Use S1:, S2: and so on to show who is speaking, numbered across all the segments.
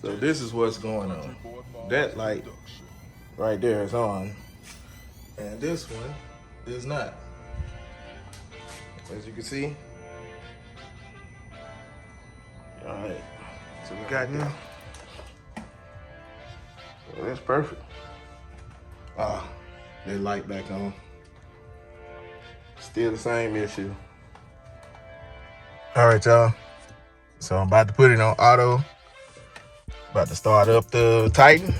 S1: So this is what's going on. That light right there is on, and this one is not. As you can see. All right, so we got now. So that's perfect. That light back on. Still the same issue. All right, y'all. So I'm about to put it on auto. About to start up the Titan.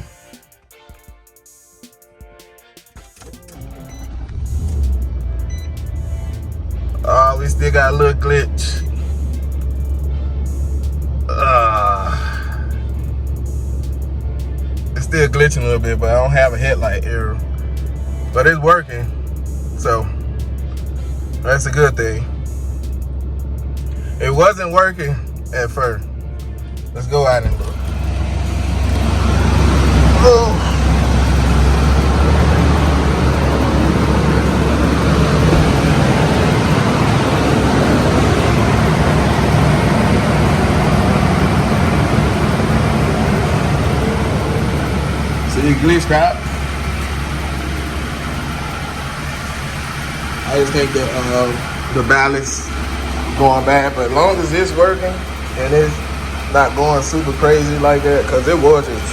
S1: Oh, we still got a little glitch. It's still glitching a little bit, but I don't have a headlight error. But it's working, so that's a good thing. It wasn't working at first. Let's go out and look. Oh. See, it glitched out. I just think that the ballast going bad, but as long as it's working and it's not going super crazy like that, because it was just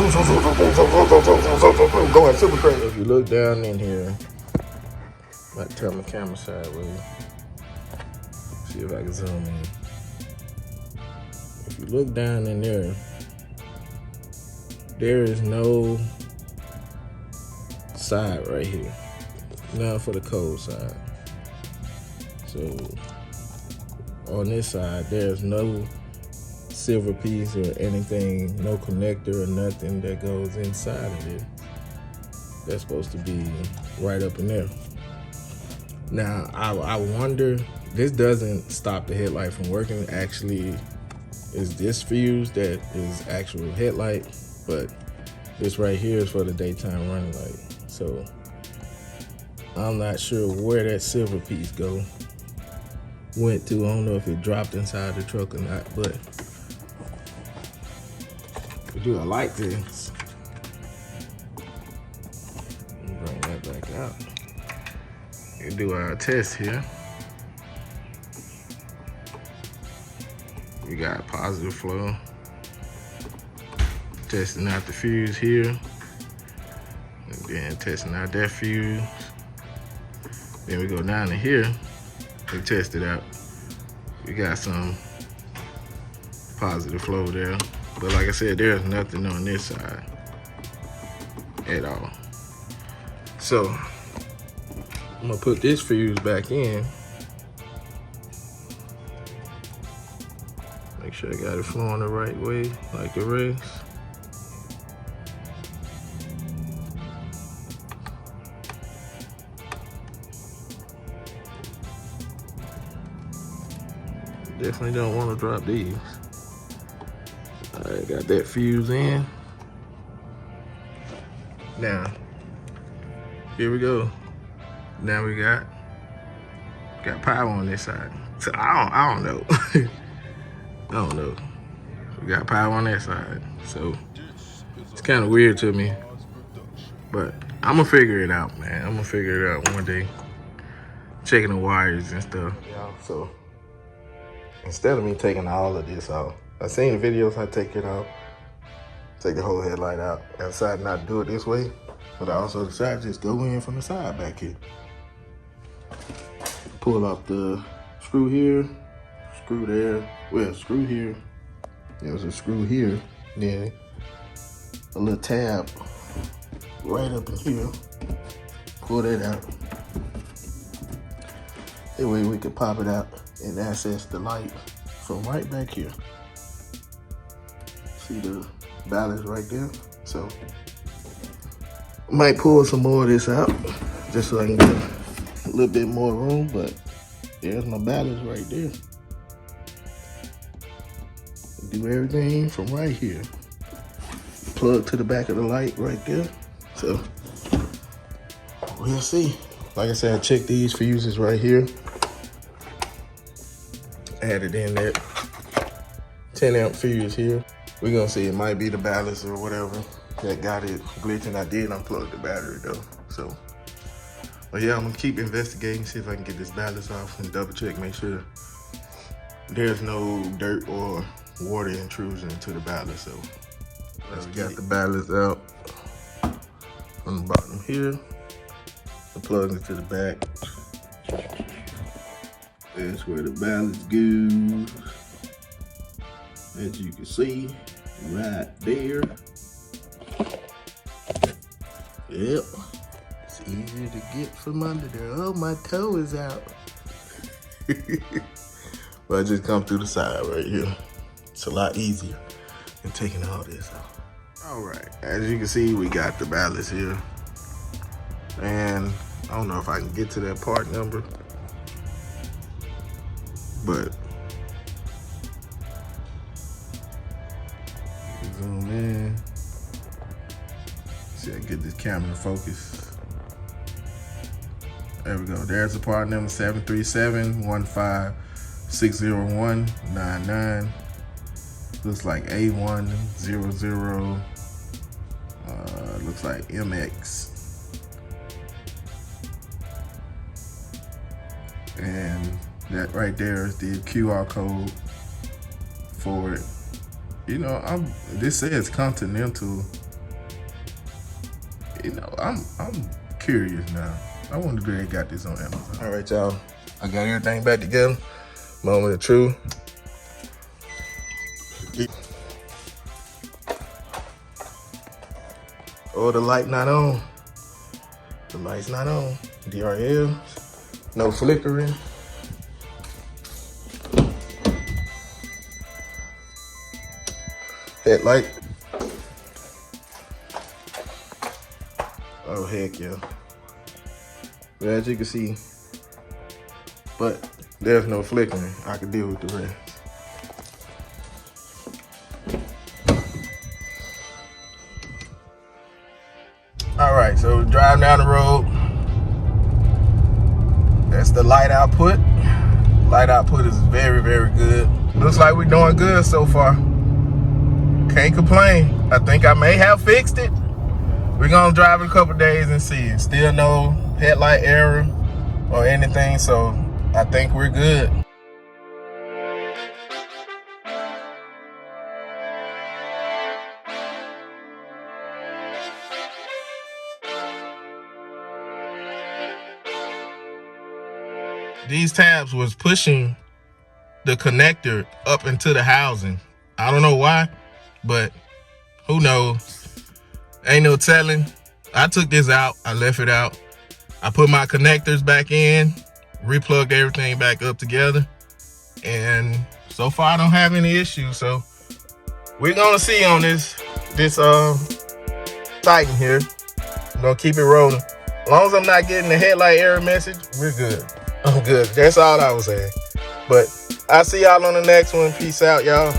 S1: going super crazy. If you look down in here, I might turn my camera sideways. See if I can zoom in. If you look down in there, there is no side right here. None for the cold side. So on this side, there's no silver piece or anything, no connector or nothing that goes inside of it. That's supposed to be right up in there. Now, I wonder, this doesn't stop the headlight from working. Actually, is this fuse that is actual headlight, but this right here is for the daytime running light. So I'm not sure where that silver piece went to. I don't know if it dropped inside the truck or not, but we do I like this. Bring that back out. We do our test here. We got positive flow. Testing out the fuse here. And then testing out that fuse. Then we go down to here. We test it out. We got some positive flow there. But like I said, there's nothing on this side at all. So I'm gonna put this fuse back in. Make sure I got it flowing the right way, like the rest. Definitely don't want to drop these. All right, got that fuse in. Now, here we go. Now we got power on this side. So I don't know. I don't know. We got power on that side. So it's kind of weird to me. But I'm gonna figure it out, man. I'm gonna figure it out one day. Checking the wires and stuff. Yeah, so instead of me taking all of this out, I've seen the videos I take it out, take the whole headlight out. I decided not to do it this way, but I also decided to just go in from the side back here. Pull off the screw here, screw there, well, screw here. There's a screw here, then a little tab right up in here. Pull that out. That way we can pop it out and access the light from right back here. See the ballast right there? So I might pull some more of this out just so I can get a little bit more room, but there's my ballast right there. Do everything from right here. Plug to the back of the light right there. So we'll see. Like I said, I checked these fuses right here. Added in that 10 amp fuse here. We're gonna see, it might be the ballast or whatever that got it glitching. I did unplug the battery though, so. But yeah, I'm gonna keep investigating, see if I can get this ballast off and double check, make sure there's no dirt or water intrusion into the ballast. So let's get the ballast out from the bottom here. I plug it to the back. That's where the ballast goes. As you can see, right there. Yep. It's easier to get from under there. Oh, my toe is out. But I just come through the side right here. It's a lot easier than taking all this off. All right, as you can see, we got the ballast here. And I don't know if I can get to that part number, but zoom in. See, I can get this camera to focus. There we go. There's the part number 737-1560199. Looks like A100. Looks like MX. And that right there is the QR code for it. You know, this says Continental. You know, I'm curious now. I wonder if they got this on Amazon. All right, y'all. I got everything back together. Moment of truth. Oh, the light not on. The light's not on. DRL. No flickering. Headlight. Oh, heck yeah. But as you can see, but there's no flickering. I can deal with the rest. All right, so drive down the road. That's the light output. Light output is very, very good. Looks like we're doing good so far. Can't complain. I think I may have fixed it. We're gonna drive it a couple days and see. Still no headlight error or anything, so I think we're good. These tabs was pushing the connector up into the housing. I don't know why, but who knows? Ain't no telling. I took this out, I left it out. I put my connectors back in, replugged everything back up together, and so far I don't have any issues. So we're gonna see on this Titan here. I'm gonna keep it rolling. As long as I'm not getting the headlight error message, we're good. I'm good. That's all I was saying. But I'll see y'all on the next one. Peace out, y'all.